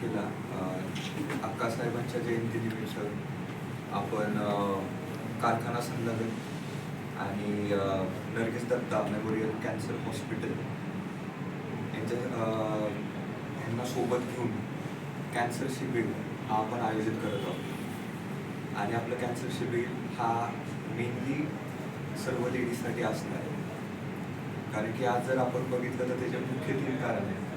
तारखेला अक्कासाहेबांच्या जयंतीनिमित्त आपण कारखाना संलग्न आणि Nargis Datta memorial cancer hospital यांना सोबत घेऊन कॅन्सर शिबिर हा आपण आयोजित करत आहोत. आणि आपलं कॅन्सर शिबिर हा मेनली सर्व लेडीजसाठी असणार आहे. कारण की आज जर आपण बघितलं तर त्याचे मुख्य 3 कारण आहेत.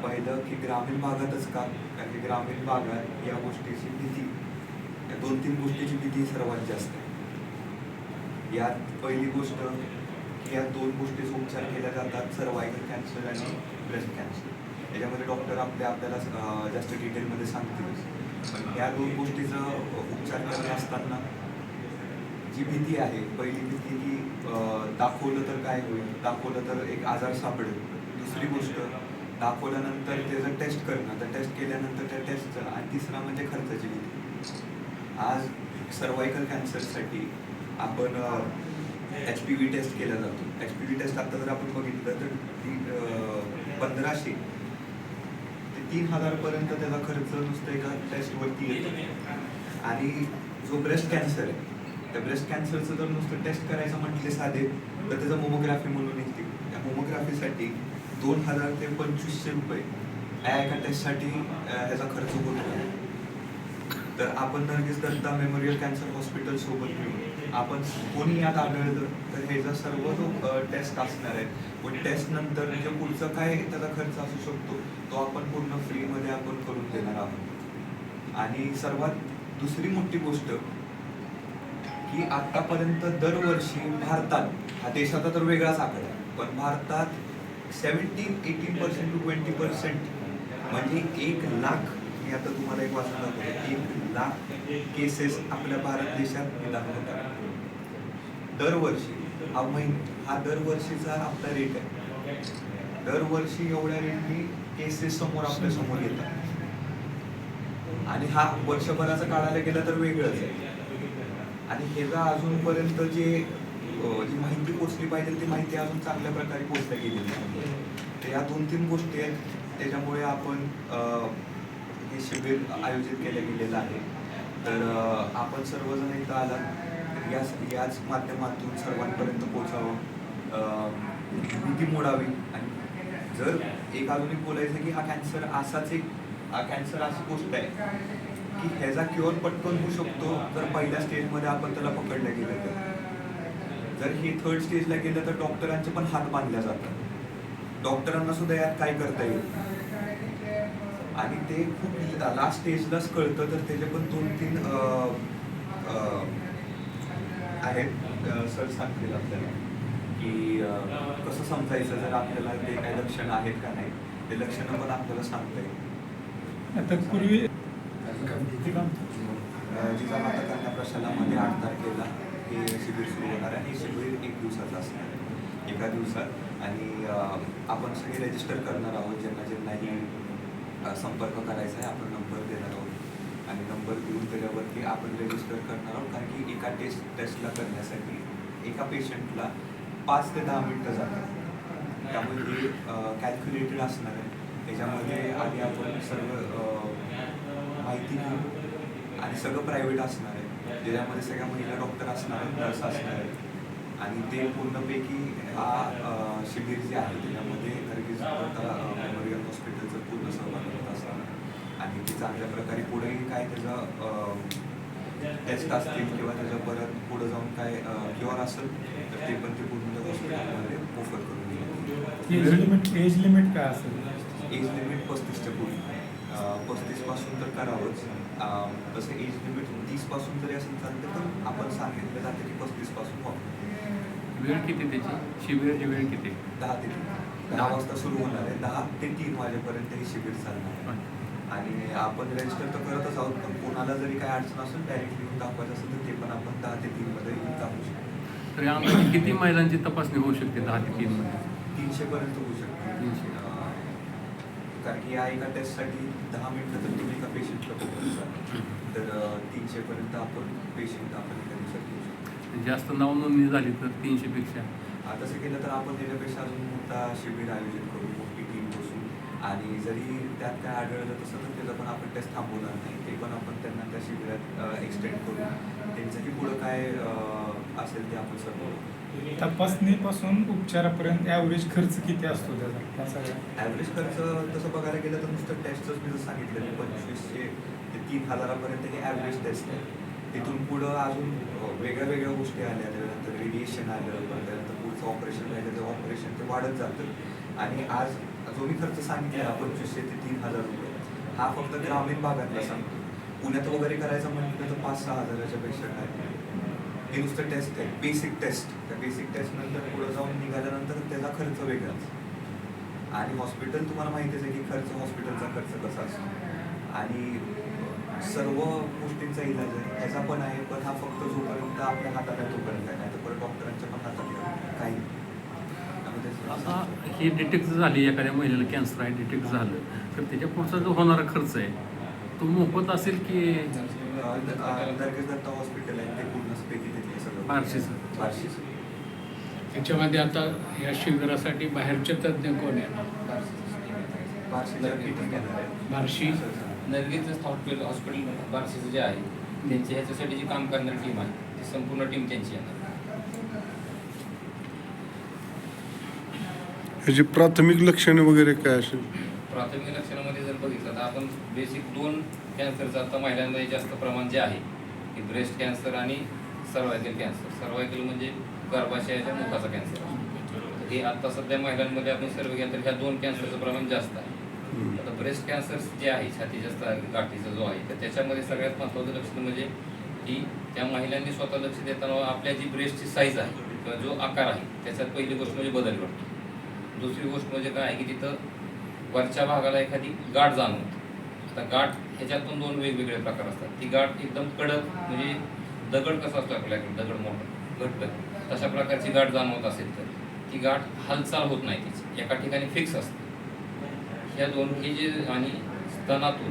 पहिलं की ग्रामीण भागातच का, कारण की ग्रामीण भागात या गोष्टीची भीती, या 2-3 गोष्टीची भीती सर्वात जास्त आहे. यात पहिली गोष्ट की या 2 गोष्टीचा उपचार केला जातात, सर्वायकल कॅन्सर आणि ब्रेस्ट कॅन्सर. याच्यामध्ये डॉक्टर आपल्याला जास्त डिटेलमध्ये सांगतील. पण या 2 गोष्टीचा उपचार करत असताना जी भीती आहे, पहिली भीती की दाखवलं तर काय होईल, दाखवलं तर एक आजार सापडेल. दुसरी गोष्ट दाखवल्यानंतर त्याचं टेस्ट करणं, तर टेस्ट केल्यानंतर त्या टेस्टचं, आणि तिसरा म्हणजे खर्चाची भीती. आज सर्वायकल कॅन्सरसाठी आपण HPV टेस्ट केला जातो. HPV टेस्ट आता जर आपण बघितलं तर ती 1500 ते 3000 पर्यंत त्याचा खर्च नुसतं एका टेस्टवरती येतो. आणि जो ब्रेस्ट कॅन्सर आहे, त्या ब्रेस्ट कॅन्सरचं जर नुसतं टेस्ट करायचं म्हटले साधे, तर त्याचं मोमोग्राफी म्हणून येते. त्या मोमोग्राफीसाठी 2000 ते 2500 रुपये एका टेस्टसाठी त्याचा खर्च होतो. तर आपण Nargis Datta memorial cancer hospital सोबत घेऊन आपण कोणी यात आढळलं तर ह्याचा सर्व जो टेस्ट असणार आहे, व टेस्ट नंतर जे पुढचं काय त्याचा खर्च असू शकतो तो आपण पूर्ण फ्रीमध्ये आपण करून देणार आहोत. आणि सर्वात दुसरी मोठी गोष्ट की आतापर्यंत दरवर्षी भारतात, हा देशाचा तर वेगळाच आकडा आहे, पण भारतात 18% to 20% म्हणजे 1 लाख, मी आता तुम्हाला एक वाचून दाखवतो, 1 लाख केसेस आपल्या भारत देशात निदान होतात दरवर्षी. हा दरवर्षीचा आपला रेट आहे. दरवर्षी एवढ्या रेटनी केसेस समोर आपल्या समोर येतात. आणि हा वर्षभराचा काढायला गेला तर वेगळंच आहे. आणि ह्याचा अजूनपर्यंत जी माहिती पोचली पाहिजे ती माहिती अजून चांगल्या प्रकारे पोचल्या गेलेली नाही. तर या 2-3 गोष्टी आहेत, त्याच्यामुळे आपण हे शिबिर आयोजित केलं गेलेलं आहे. तर आपण सर्वजण इथं आलात, याच माध्यमातून सर्वांपर्यंत पोचावं, भीती मोडावी. आणि जर एक अजून एक बोलायचं की हा कॅन्सर अशी गोष्ट आहे की ह्याचा क्युअर पटकन होऊ शकतो जर पहिल्या स्टेजमध्ये आपण त्याला पकडलं गेलं तर. जर हे 3rd स्टेजला गेलं तर डॉक्टरांचे पण हात बांधले जातात. डॉक्टरांना सुद्धा यात काय करता येईल, आणि ते खूप लास्ट स्टेजलाच कळतं. तर त्याचे पण 2-3 आहेत, सर सांगतील आपल्याला की कसं समजायचं जर आपल्याला ते काही लक्षणं आहेत का नाही, ते लक्षणं पण आपल्याला सांगता येईल. तत्पूर्वी जिजामाता कन्या प्रशालामध्ये 8 तारखेला हे शिबिर सुरू होणार आहे. हे शिबिर 1 दिवसाचं असणार आहे, एका दिवसात. आणि आपण सगळे रजिस्टर करणार आहोत. ज्यांनाही संपर्क करायचा आहे आपण नंबर देणार आहोत, आणि नंबर देऊन त्याच्यावरती आपण रजिस्टर करणार आहोत. कारण की एका टेस्टला करण्यासाठी एका पेशंटला 5 ते 10 मिनटं जातात. त्यामुळे हे कॅल्क्युलेटेड असणार आहे. त्याच्यामध्ये आधी आपण सर्व माहिती घेऊ, आणि सगळं प्रायव्हेट असणार आहे. ज्याच्यामध्ये सगळ्या महिला डॉक्टर असणार आहेत, नर्स असणार आहेत. आणि ते पूर्णपैकी हा शिबिर जे आहे त्याच्यामध्ये नर्गिस दत्ता मेमोरियल हॉस्पिटलचं पूर्ण सहभाग होत असणार. आणि ते चांगल्या प्रकारे पुढेही काय त्याचं टेस्ट असतील किंवा त्याच्या परत पुढे जाऊन काय क्युअर असेल तर ते पण ते पूर्ण हॉस्पिटलमध्ये मोफत करून दिलं. एज लिमिट काय असेल? एज लिमिट 35च्या पुढे. 35 पासून तर करावंच. तसं एज लिमिट 30 पासून जरी असेल चालतं, तर आपण सांगितलं जातं की 35 पासून व्हावं. वेळ किती त्याची? शिबिराची वेळ किती? 10 ते 3. 10 वाजता सुरू होणार आहे. 10 ते 3 वाजेपर्यंत हे शिबिर चालणार आहे. आणि आपण रजिस्टर तर करतच आहोत, पण कोणाला जरी काय अडचण असेल डायरेक्टली येऊन दाखवायचं असेल तर ते पण आपण 10 ते 3 मध्ये येऊन दाखवू शकतो. तर यामध्ये किती महिलांची तपासणी होऊ शकते 10 ते 3 मध्ये? 300 पर्यंत होऊ शकते. 300. कारण की या एका टेस्टसाठी 10 मिनिटं तर तुम्ही एका पेशंटला बघता, तर 300 पर्यंत आपण पेशंट आपण एका दिवसात घेऊ शकतो. जास्त नाव नोंदणी झाली तर 300 पेक्षा? तसं केलं तर आपण त्याच्यापेक्षा अजून मोठा शिबिर आयोजित करू, मोठी टीम बसून. आणि जरी त्यात काय आढळलं तसं तर त्याचं पण आपण टेस्ट थांबवणार नाही, ते पण आपण त्यांना त्या शिबिरात एक्सटेंड करू. त्यांचंही पुढं काय असेल ते आपण सर्व तपासणीपासून उपचारापर्यंत ॲव्हरेज खर्च किती असतो त्याचा त्या सगळ्या? ॲव्हरेज खर्च तसं बघायला गेलं तर नुसतं टेस्टच मी जसं सांगितलं 2500 ते 3000पर्यंत हे ॲव्हरेज टेस्ट आहे. तिथून पुढं अजून वेगळ्या वेगळ्या गोष्टी आल्या, त्यानंतर रेडिएशन आलं, त्यानंतर पुढचं ऑपरेशन राहिलं, ते ऑपरेशन ते वाढत जातं. आणि आज जो मी खर्च सांगितला 2500 ते 3000 रुपये, हा फक्त ग्रामीण भागातला सांगतो. पुण्यात वगैरे करायचं म्हटलं तर 5-6 हजाराच्या पेक्षा काय. हे नुसतं टेस्ट आहे, बेसिक टेस्ट. त्या बेसिक टेस्ट नंतर पुढं जाऊन निघाल्यानंतर त्याचा खर्च वेगळाच. आणि हॉस्पिटल तुम्हाला माहितीच आहे की हॉस्पिटलचा खर्च कसा असतो. आणि सर्व गोष्टींचा इलाज आहे, ह्याचा पण आहे, पण हा फक्त जोपर्यंत आपल्या हातात आहे तोपर्यंत आहे, नाही तर परत डॉक्टरांच्या पण हातात आहे काही. आता ही डिटेक्ट झाली, एखाद्या महिलेला कॅन्सर आहे डिटेक्ट झालं, तर त्याच्या पुढचा जो होणारा खर्च आहे तो मोफत असेल की नरकेश दत्ता हॉस्पिटल आहे ते पूर्णपैकी तिथले सगळं बार्शीचं. त्याच्यामध्ये आता या शिबिरासाठी बाहेरचे तज्ज्ञ कोण आहे? बार्शीला meeting घेणार आहे. बार्शी नरगीचं हॉस्पिटल बार्शीचं जे आहे त्यांची ह्याच्यासाठी जी काम करणारी टीम आहे ती संपूर्ण टीम त्यांची येणार. ह्याची प्राथमिक लक्षणे वगैरे काय असेल? प्राथमिक लक्षणामध्ये जर बघितलं तर आपण बेसिक 2 कॅन्सरचं आता महिलांमध्ये जास्त प्रमाण जे आहे की ब्रेस्ट कॅन्सर आणि सर्वायकल कॅन्सर. सर्वायकल म्हणजे गर्भाशयाच्या मुखाचा कॅन्सर. हे आता सध्या महिलांमध्ये आपण सर्व केलं तर ह्या 2 कॅन्सरचं प्रमाण जास्त आहे. आता ब्रेस्ट कॅन्सर जे आहे छातीच्या गाठीचा जो आहे तर त्याच्यामध्ये सगळ्यात महत्त्वाचं लक्षण म्हणजे की त्या महिलांनी स्वतः लक्ष देताना आपल्या जी ब्रेस्टची साईज आहे किंवा जो आकार आहे त्याच्यात पहिली गोष्ट म्हणजे बदल घडतो. दुसरी गोष्ट म्हणजे काय आहे की तिथं वरच्या भागाला एखादी गाठ जाणवते. आता गाठ ह्याच्यात पण 2 वेगवेगळे प्रकार असतात. ती गाठ एकदम कडक म्हणजे दगड कसा असतो आपल्याकडे, दगड मोठा घट्ट तशा प्रकारची गाठ जाणवत असेल तर ती गाठ हालचाल होत नाही, तिची एका ठिकाणी फिक्स असते. ह्या 2 हे जे आणि स्तनातून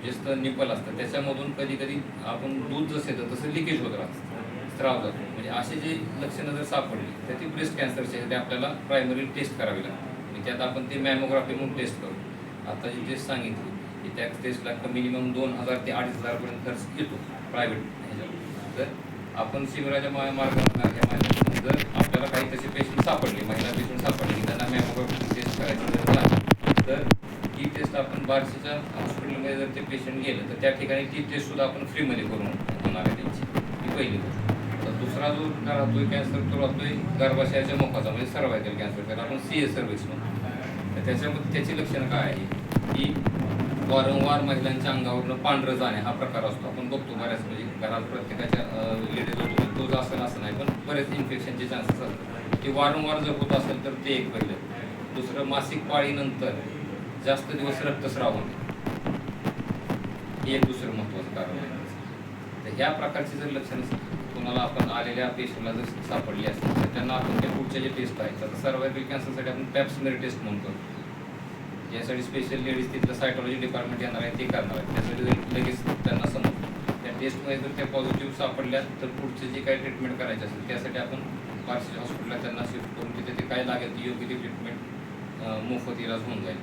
जे स्तन निपल असतं त्याच्यामधून कधी कधी आपण दूध जसं येतं तसं लिकेज होत राहतं, स्त्राव जातो. म्हणजे असे जे लक्षणं जर सापडली तर ती ब्रेस्ट कॅन्सरची आहे, ते आपल्याला प्रायमरी टेस्ट करावी लागते. आणि त्यात आपण ती मॅमोग्राफी म्हणून टेस्ट करू. आता जी टेस्ट सांगितली की त्या टेस्टला मिनिमम 2000 ते 2500पर्यंत खर्च येतो प्रायव्हेट ह्याच्यावर. तर आपण शिबिराच्या मार्गाने जर आपल्याला काही तसे पेशंट सापडले, महिला पेशंट सापडले की त्यांना मॅमोग्राफी टेस्ट करायची गरज आहे तर ही टेस्ट आपण बार्शीच्या हॉस्पिटलमध्ये जर ते पेशंट गेलं तर त्या ठिकाणी ती टेस्टसुद्धा आपण फ्रीमध्ये करून होणार आहे त्यांची. ही पहिली गोष्ट. तर दुसरा जो राहतोय कॅन्सर तो राहतोय गर्भाशयाच्या मुखाचा म्हणजे सर्वायकल कॅन्सर, त्याला आपण CA सर्व्हिस म्हणतो. तर त्याच्यामध्ये त्याची लक्षणं काय आहे की वारंवार महिलांच्या अंगावरनं पांढरं जाणे हा प्रकार असतो. आपण बघतो बऱ्याच म्हणजे घरात प्रत्येकाच्या लेडीज होतो तो असं नाही, पण बरेच इन्फेक्शनचे चान्सेस असतात. ते वारंवार जर होत असेल तर ते एक पहिलं. दुसरं मासिक पाळीनंतर जास्त दिवस रक्तस्राव होणे हे एक दुसरं महत्त्वाचं कारण आहे. तर ह्या प्रकारची जर लक्षणं कोणाला आपण आलेल्या पेशंटला जर सापडली असतील तर त्यांना आपण त्या पुढच्या जे टेस्ट आहेत तर सर्वायकल कॅन्सरसाठी आपण पॅप स्मेअर टेस्ट म्हणतो. यासाठी स्पेशल लेडीज तिथलं सायटॉलॉजी डिपार्टमेंट येणार आहे, ते करणार आहे. त्यासाठी लगेच त्यांना समजतं त्या टेस्टमध्ये जर त्या पॉझिटिव्ह सापडल्या तर पुढचे जे काही ट्रीटमेंट करायची असेल त्यासाठी आपण बार्शी हॉस्पिटलला त्यांना शिफ्ट करून तिथे ते काय लागेल ती योग्य ती ट्रीटमेंट मोफत इलाज होऊन जाईल.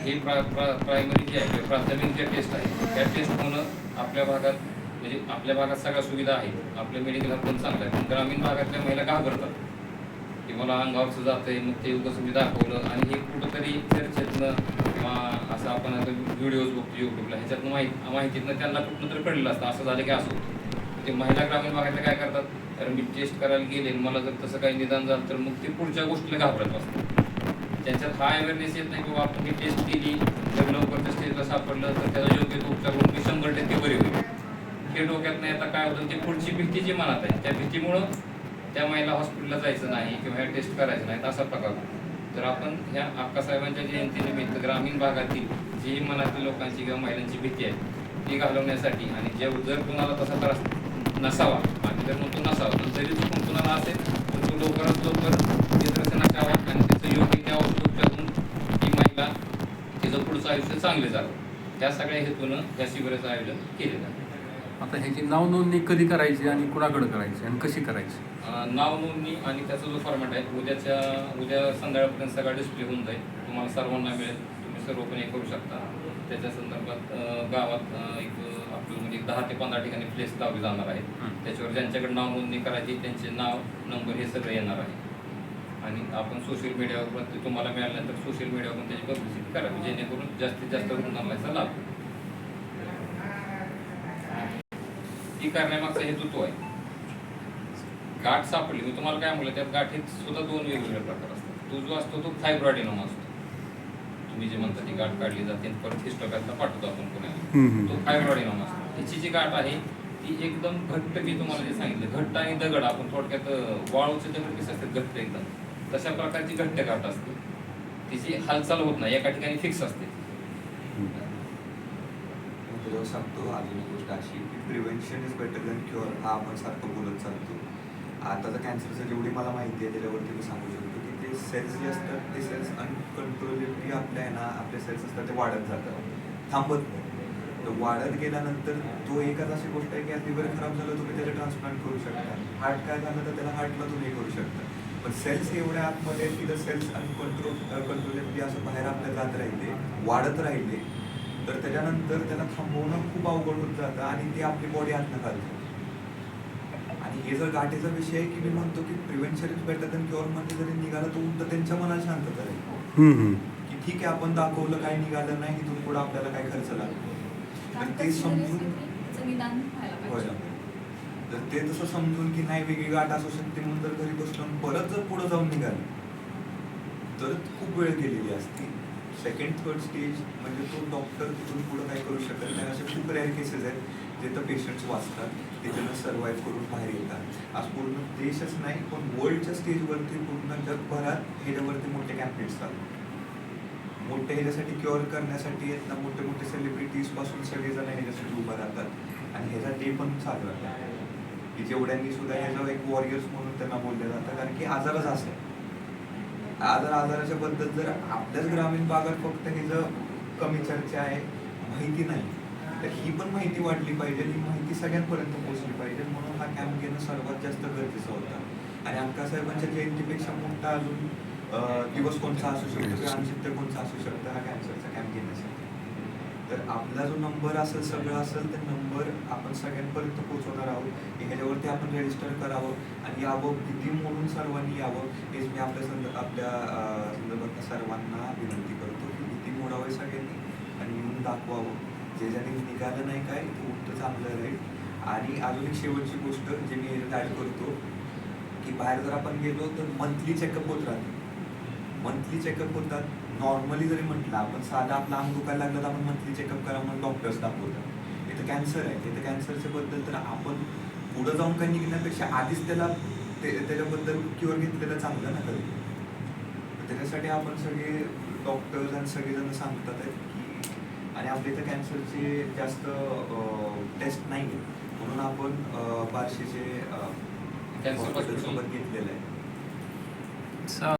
हे प्रायमरी जे आहे प्राथमिक जे टेस्ट आहे त्या टेस्ट होणं आपल्या भागात म्हणजे आपल्या भागात सगळ्या सुविधा आहेत, आपलं मेडिकल हब पण चांगलं आहे. पण ग्रामीण भागातल्या महिला घाबरतात की मला अंगावरचं जातं आहे, मग ते कसं मी दाखवलं आणि हे कुठंतरी चर्चेतनं किंवा असं आपण आता व्हिडिओज बघतो यूट्यूबला ह्याच्यातनं माहितीतनं त्यांना कुठलं तरी कळलेलं असतं असं झालं की असं होतं. ते महिला ग्रामीण भागातल्या काय करतात, तर मी टेस्ट करायला गेले मला जर तसं काही निदान झालं तर मग ते पुढच्या गोष्टीला घाबरत असतात. त्यांच्यात हा अवेअरनेस येत नाही की बाबा आपण ही टेस्ट केली जर लवकर स्टेजला सापडलं तर त्याचा योग्य तो उपचार करून ती 100% बरी होईल. हे डोक्यात नाही. आता काय होतं ते पुढची भीती जी मनात आहे त्या भीतीमुळं त्या महिला हॉस्पिटलला जायचं नाही किंवा ह्या टेस्ट करायचं नाही असा प्रकार होतो. तर आपण ह्या अक्कासाहेबांच्या जयंतीनिमित्त ग्रामीण भागातील जी मनातील लोकांची किंवा महिलांची भीती आहे ती घालवण्यासाठी आणि जर कुणाला तसा त्रास नसावा आणि जर म्हणतो नसावा पण जरी चुकून कुणाला असेल तर तो लवकरात लवकर निदर्शनास यावा आणि त्याचं योग्य त्या औषध उपचार करून ती महिला तिचं पुढचं आयुष्य चांगले जावं. त्या सगळ्या हेतूनं या शिबिराचं आयोजन केलेलं आहे. आता ह्याची नाव नोंदणी कधी करायची आणि कुणाकडे करायची आणि कशी करायची? नाव नोंदणी आणि त्याचा जो फॉर्मॅट आहे उद्या संध्याकाळपर्यंत सगळा डिस्प्ले होऊन जाईल, तुम्हाला सर्वांना मिळेल. तुम्ही सर्व पण हे करू शकता. त्याच्या संदर्भात गावात एक आपलं म्हणजे 10 ते 15 ठिकाणी प्लेस लावले जाणार आहेत. त्याच्यावर ज्यांच्याकडे नाव नोंदणी करायची त्यांचे नाव नंबर हे सगळं येणार आहे. आणि आपण सोशल मीडियावर पण ते तुम्हाला मिळाल्यानंतर सोशल मीडियावर पण त्याची पब्लिसिटी करावी, जेणेकरून जास्तीत जास्त रुग्णांना याचा लाभ. ही करण्यामागचा हेतू तो आहे. गाठ सापडली, मी तुम्हाला काय म्हणलं, त्यात गाठीत सुद्धा 2 वेगवेगळे प्रकार असतात. तो जो असतो तो फायब्रॉइडिनोमा असतो. तुम्ही जे म्हणता ती गाठ काढली जाते परत हिस्टोपॅथला पाठवतो आपण पुण्याला, तो फायब्रॉइडिनोमा असतो. त्याची जी गाठ आहे ती एकदम घट्ट, मी तुम्हाला जे सांगितलं घट्ट आणि दगड, आपण थोडक्यात वाळूचे दगड कसे असतात घट्ट एकदम, तशा प्रकारची घट्ट गाठ असते. तिची हालचाल होत नाही, एका ठिकाणी फिक्स असते. तुला सांगतो अजून एक गोष्ट अशी की prevention is better than cure, हा आपण सारखं बोलत चालतो. आताचं कॅन्सरचं जेवढी मला माहिती आहे त्याच्यावरती मी सांगू शकतो की ते सेल्स जे असतात ते सेल्स अनकंट्रोलेबली आपल्या आहे ना, आपले सेल्स असतात ते वाढत जातात, थांबत नाही. तर वाढत गेल्यानंतर तो एकच अशी गोष्ट आहे की लिव्हर खराब झालं तुम्ही त्याला ट्रान्सप्लांट करू शकता, हार्ट काय झालं तर त्याला हार्टला तुम्ही करू शकता. पण सेल्स एवढ्या आतमध्ये की जर सेल्स कंट्रोलेबली असं बाहेर आपल्या जात राहिले, वाढत राहिले, तर त्याच्यानंतर त्याला थांबवणं खूप अवघड होत जातं आणि ते आपली बॉडी आतनं घालते. आणि हे जर गाठीचा विषय आहे की मी म्हणतो की prevention is better than cure मध्ये जरी निघालं तर उलट त्यांच्या मनाला शांतता राहील की ठीक आहे आपण दाखवलं, काही निघालं नाही, इथून पुढे आपल्याला काय खर्च लागतो. तर ते समजून होय, तर ते तसं समजून की नाही वेगळी गाठ असू शकते म्हणून जर घरी बसलं परत जर पुढे जाऊन निघालं तर खूप वेळ गेलेली असते. सेकंड थर्ड स्टेज म्हणजे तो डॉक्टर तिथून पुढे काय करू शकत नाही. असे खूप रेअर केसेस आहेत जिथं पेशंट्स वाचतात, तिथं सर्व्हाइव्ह करून बाहेर येतात. आज पूर्ण देशच नाही पण वर्ल्डच्या स्टेजवरती पूर्ण जगभरात ह्याच्यावरती मोठे कॅम्पेन्स चालतात. मोठे ह्याच्यासाठी क्युअर करण्यासाठी आहेत ना, मोठे मोठे सेलिब्रिटीज पासून सगळेजण ह्याच्यासाठी उभं राहतात आणि ह्याचा डे पण साजरा करतात की जेवढ्यांनी सुद्धा ह्याचा एक वॉरियर्स म्हणून त्यांना बोललं जातं. कारण की आजारच असं आहे. आजाराच्या बद्दल जर आपल्याच ग्रामीण भागात फक्त हे जर कमी चर्चा आहे, माहिती नाही, तर ही पण माहिती वाढली पाहिजे, ही माहिती सगळ्यांपर्यंत पोहोचली पाहिजे. म्हणून हा कॅम्प घेणं सर्वात जास्त गरजेचं होतं. आणि अक्कासाहेबांच्या जयंतीपेक्षा मोठा अजून दिवस कोणता असू शकतो किंवा औचित्य कोणता असू शकतं हा कॅन्सरचा कॅम्प घेण्यासाठी. तर आपला जो नंबर असेल सगळं असेल तर नंबर आपण सगळ्यांपर्यंत पोहोचवणार आहोत. ह्याच्यावरती आपण रजिस्टर करावं आणि यावं, भीती मोडून सर्वांनी यावं, हेच मी आपल्या संदर्भात सर्वांना विनंती करतो की भीती मोडावी सगळ्यांनी आणि येऊन दाखवावं. जे ज्याने निघालं नाही काय ते उलट चांगलं राहील. आणि अजून एक शेवटची गोष्ट जे मी ॲड करतो की बाहेर जर आपण गेलो तर मंथली चेकअप होत राहते. मंथली चेकअप होतात. नॉर्मली जरी म्हटलं आपण साधा आपला अंग दुखायला लागलं तर आपण मंथली चेकअप करा म्हणून डॉक्टर्स दाखवतात. इथं कॅन्सर आहे, इथं कॅन्सरच्या बद्दल तर आपण पुढं जाऊन काही निघण्यापेक्षा आधीच त्याच्याबद्दल क्युअर घेतलेलं चांगलं ना कधी. त्याच्यासाठी आपण सगळे डॉक्टर्स आणि सगळेजण सांगतात आहेत की, आणि आपल्या इथं कॅन्सरचे जास्त टेस्ट नाही म्हणून आपण बार्शीचे कॅन्सर हॉस्पिटलसोबत घेतलेलं आहे.